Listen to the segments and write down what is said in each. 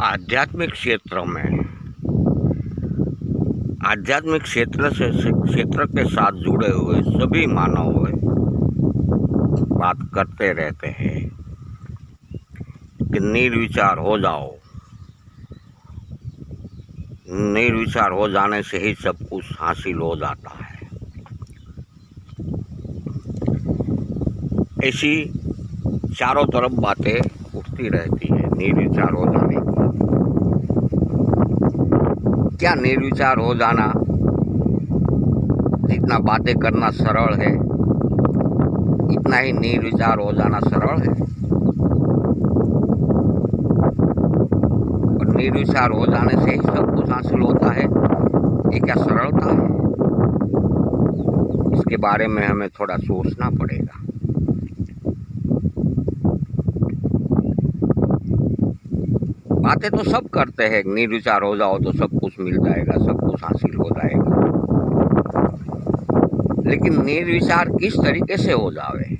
आध्यात्मिक क्षेत्र में आध्यात्मिक क्षेत्र के साथ जुड़े हुए सभी मानव बात करते रहते हैं कि निर्विचार हो जाओ। निर्विचार हो जाने से ही सब कुछ हासिल हो जाता है। ऐसी चारों तरफ बातें उठती रहती है निर्विचार हो जाने की। क्या निर्विचार हो जाना जितना बातें करना सरल है, इतना ही निर्विचार हो जाना सरल है? और निर्विचार हो जाने से ही सब कुछ हासिल होता है, ये क्या सरलता है? इसके बारे में हमें थोड़ा सोचना पड़ेगा। बातें तो सब करते हैं, निर्विचार हो जाओ तो सब कुछ मिल जाएगा, सब कुछ हासिल हो जाएगा। लेकिन निर्विचार किस तरीके से हो जावे,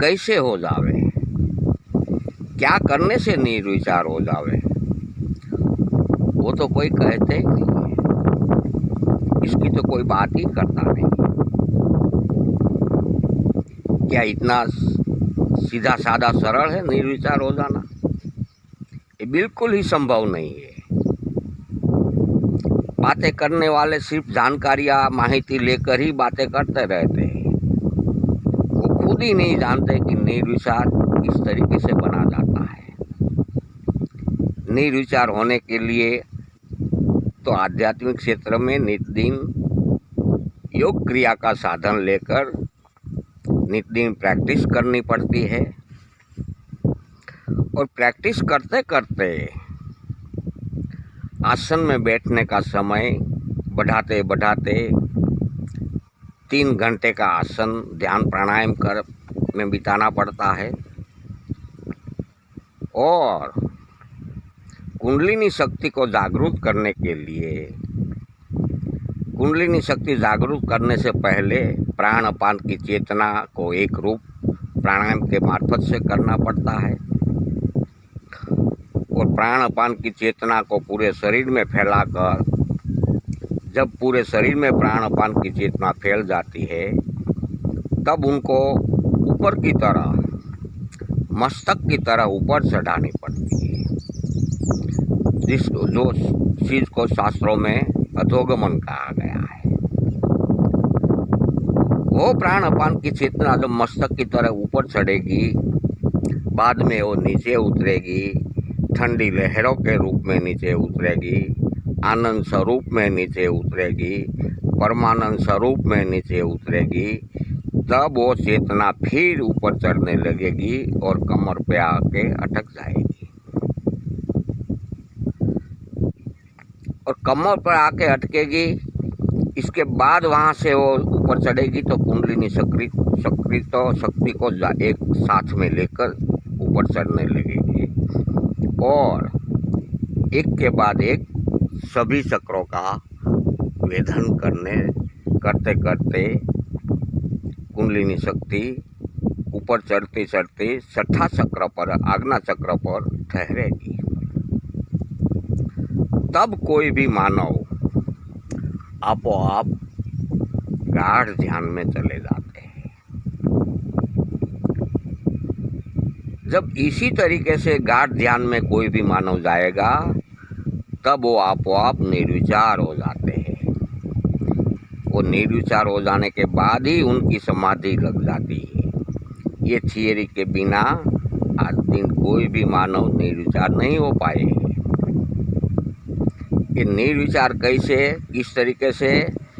कैसे हो जावे, क्या करने से निर्विचार हो जावे, वो तो कोई कहते ही नहीं है। इसकी तो कोई बात ही करता नहीं। क्या इतना सीधा साधा सरल है निर्विचार हो जाना? ये बिल्कुल ही संभव नहीं है। बातें करने वाले सिर्फ जानकारियां माहिती लेकर ही बातें करते रहते हैं। वो खुद ही नहीं जानते कि निर्विचार किस तरीके से बना जाता है। निर्विचार होने के लिए तो आध्यात्मिक क्षेत्र में नित्यदिन योग क्रिया का साधन लेकर नित्यदिन प्रैक्टिस करनी पड़ती है। और प्रैक्टिस करते करते आसन में बैठने का समय बढ़ाते बढ़ाते 3 घंटे का आसन ध्यान प्राणायाम कर में बिताना पड़ता है। और कुंडलिनी शक्ति को जागरूक करने के लिए, कुंडलिनी शक्ति जागरूक करने से पहले प्राण अपान की चेतना को एक रूप प्राणायाम के मार्फत से करना पड़ता है। और प्राण अपान की चेतना को पूरे शरीर में फैलाकर जब पूरे शरीर में प्राण अपान की चेतना फैल जाती है, तब उनको ऊपर की तरह, मस्तक की तरह ऊपर चढ़ानी पड़ती है, जो चीज को शास्त्रों में अधोगमन कहा गया है। वो प्राण अपान की चेतना जब मस्तक की तरह ऊपर चढ़ेगी, बाद में वो नीचे उतरेगी, ठंडी लहरों के रूप में नीचे उतरेगी, आनंद स्वरूप में नीचे उतरेगी, परमानंद स्वरूप में नीचे उतरेगी। तब वो चेतना फिर ऊपर चढ़ने लगेगी और कमर पे आके अटक जाएगी। और कमर पर आके अटकेगी, इसके बाद वहां से वो ऊपर चढ़ेगी तो कुंडलिनी शक्ति को एक साथ में लेकर ऊपर चढ़ने लगेगी। और एक के बाद एक सभी चक्रों का वेधन करते करते कुंडलिनी शक्ति ऊपर चढ़ते चढ़ते 6ठा चक्र पर, आज्ञा चक्र पर ठहरेगी। तब कोई भी मानव आपो आप गाढ़ ध्यान में चले जाते हैं। जब इसी तरीके से गाढ़ ध्यान में कोई भी मानव जाएगा, तब वो आपो आप निर्विचार हो जाते हैं। वो निर्विचार हो जाने के बाद ही उनकी समाधि लग जाती है। ये थियरी के बिना आज दिन कोई भी मानव निर्विचार नहीं हो पाए। ये निर्विचार कैसे, किस तरीके से,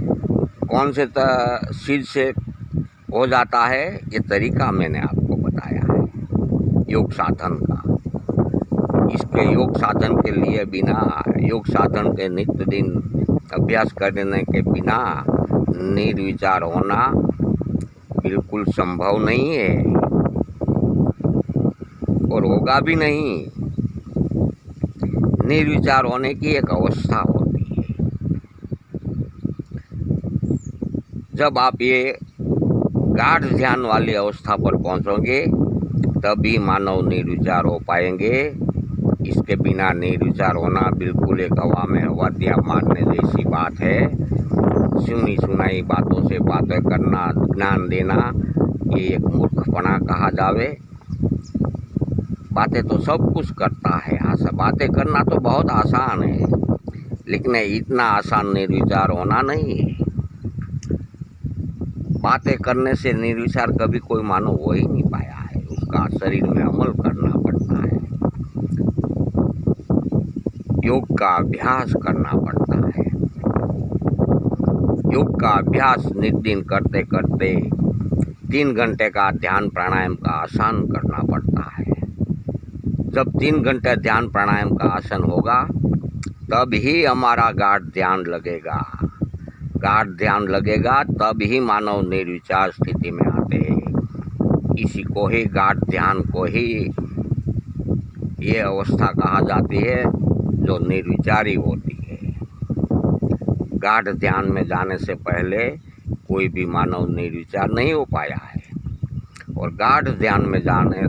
कौन से चीज से हो जाता है, ये तरीका मैंने आपको बताया है योग साधन का। इसके योग साधन के लिए बिना, योग साधन के नित्य दिन अभ्यास करने के बिना निर्विचार होना बिल्कुल संभव नहीं है और होगा भी नहीं। निर्विचार होने की एक अवस्था होती है। जब आप ये गाढ़ ध्यान वाली अवस्था पर पहुंचोगे, तभी मानव निर्विचार हो पाएंगे। इसके बिना निर्विचार होना बिल्कुल एक हवा में हवा दिया मारने जैसी बात है। सुनी सुनाई बातों से बातें करना, ज्ञान देना, ये एक मूर्खपना कहा जावे। बातें तो सब कुछ करता है, बातें करना तो बहुत आसान है, लेकिन इतना आसान निर्विचार होना नहीं है। बातें करने से निर्विचार कभी कोई मानो हो ही नहीं पाया है, उसका शरीर में अमल करना पड़ता है, योग का अभ्यास करना पड़ता है। योग का अभ्यास नित्य करते करते 3 घंटे का ध्यान प्राणायाम का आसन करना पड़ता है। जब 3 घंटे ध्यान प्राणायाम का आसन होगा तब ही हमारा गाढ़ ध्यान लगेगा। गाढ़ ध्यान लगेगा तब ही मानव निर्विचार स्थिति में आते हैं। इसी को ही गाढ़ ध्यान को ही ये अवस्था कहा जाती है जो निर्विचारी होती है। गाढ़ ध्यान में जाने से पहले कोई भी मानव निर्विचार नहीं हो पाया है, और गाढ़ ध्यान में जाने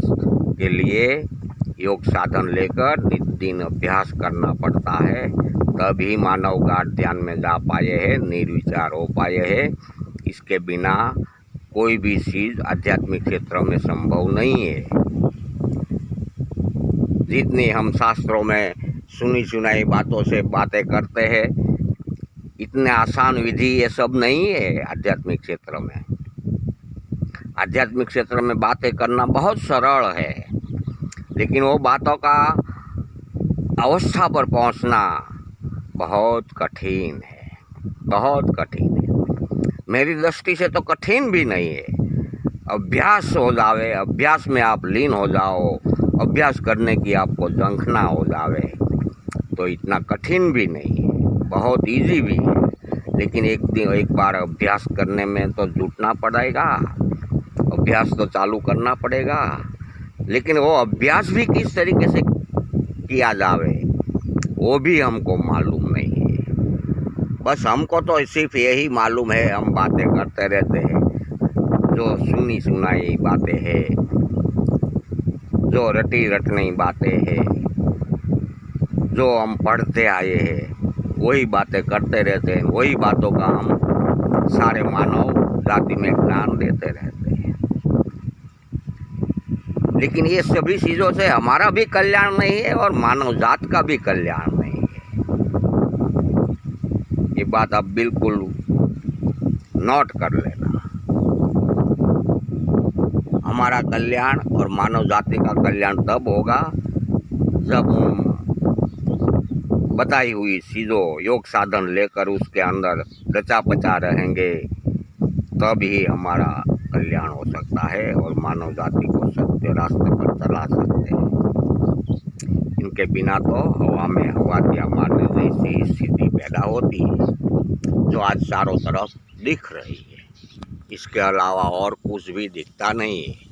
के लिए योग साधन लेकर नित्य अभ्यास करना पड़ता है, तभी मानव गाढ़ ध्यान में जा पाए हैं, निर्विचार हो पाए हैं। इसके बिना कोई भी चीज़ आध्यात्मिक क्षेत्र में संभव नहीं है। जितनी हम शास्त्रों में सुनी सुनाई बातों से बातें करते हैं, इतने आसान विधि ये सब नहीं है आध्यात्मिक क्षेत्र में। आध्यात्मिक क्षेत्र में बातें करना बहुत सरल है, लेकिन वो बातों का अवस्था पर पहुंचना बहुत कठिन है, बहुत कठिन है। मेरी दृष्टि से तो कठिन भी नहीं है। अभ्यास हो जावे, अभ्यास में आप लीन हो जाओ, अभ्यास करने की आपको झंखना हो जावे, तो इतना कठिन भी नहीं है, बहुत इजी भी है। लेकिन एक बार अभ्यास करने में तो जुटना पड़ेगा, अभ्यास तो चालू करना पड़ेगा। लेकिन वो अभ्यास भी किस तरीके से किया जावे वो भी हमको मालूम नहीं है। बस हमको तो सिर्फ यही मालूम है, हम बातें करते रहते हैं, जो सुनी सुनाई बातें हैं, जो रटी रटनी बातें हैं, जो हम पढ़ते आए हैं, वही बातें करते रहते हैं, वही बातों का हम सारे मानव जाति में ज्ञान देते रहते हैं। लेकिन ये सभी चीज़ों से हमारा भी कल्याण नहीं है और मानव जात का भी कल्याण नहीं है। ये बात आप बिल्कुल नोट कर लेना। हमारा कल्याण और मानव जाति का कल्याण तब होगा जब हम बताई हुई चीज़ों योग साधन लेकर उसके अंदर रचा पचा रहेंगे, तब ही हमारा कल्याण हो सकता है और मानव जाति को सत्य रास्ते पर चला सकते हैं। इनके बिना तो हवा में हवा दिया मारने जैसी स्थिति पैदा होती है, जो आज चारों तरफ दिख रही है। इसके अलावा और कुछ भी दिखता नहीं है।